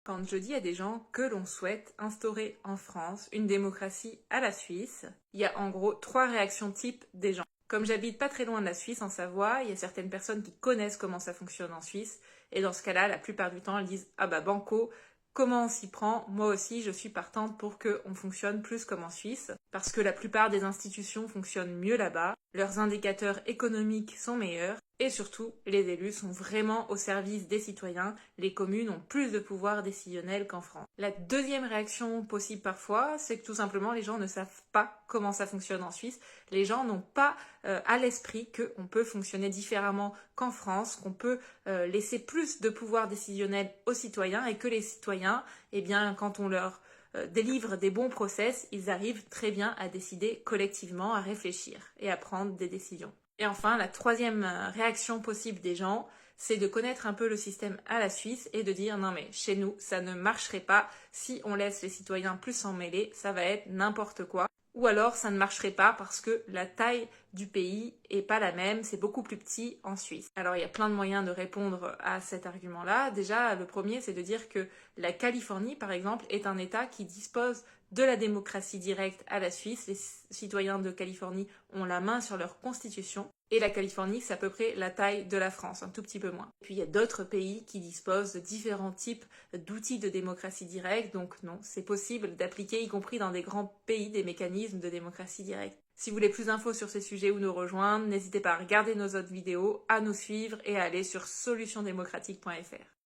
Quand je dis à des gens que l'on souhaite instaurer en France une démocratie à la Suisse, il y a en gros 3 réactions types des gens. Comme j'habite pas très loin de la Suisse, en Savoie, il y a certaines personnes qui connaissent comment ça fonctionne en Suisse, et dans ce cas-là, la plupart du temps, elles disent « Ah bah banco, comment on s'y prend? Moi aussi, je suis partante pour qu'on fonctionne plus comme en Suisse, parce que la plupart des institutions fonctionnent mieux là-bas, leurs indicateurs économiques sont meilleurs, et surtout, les élus sont vraiment au service des citoyens, les communes ont plus de pouvoir décisionnel qu'en France. » La deuxième réaction possible parfois, c'est que tout simplement les gens ne savent pas comment ça fonctionne en Suisse. Les gens n'ont pas à l'esprit qu'on peut fonctionner différemment qu'en France, qu'on peut laisser plus de pouvoir décisionnel aux citoyens et que les citoyens, eh bien, quand on leur délivre des bons process, ils arrivent très bien à décider collectivement, à réfléchir et à prendre des décisions. Et enfin, la troisième réaction possible des gens, c'est de connaître un peu le système à la Suisse et de dire non mais chez nous, ça ne marcherait pas. Si on laisse les citoyens plus s'en mêler, ça va être n'importe quoi. Ou alors ça ne marcherait pas parce que la taille du pays est pas la même, c'est beaucoup plus petit en Suisse. Alors il y a plein de moyens de répondre à cet argument-là. Déjà, le premier, c'est de dire que la Californie, par exemple, est un État qui dispose de la démocratie directe à la Suisse. Les citoyens de Californie ont la main sur leur constitution. Et la Californie, c'est à peu près la taille de la France, un tout petit peu moins. Et puis il y a d'autres pays qui disposent de différents types d'outils de démocratie directe, donc non, c'est possible d'appliquer, y compris dans des grands pays, des mécanismes de démocratie directe. Si vous voulez plus d'infos sur ces sujets ou nous rejoindre, n'hésitez pas à regarder nos autres vidéos, à nous suivre et à aller sur solutiondémocratique.fr.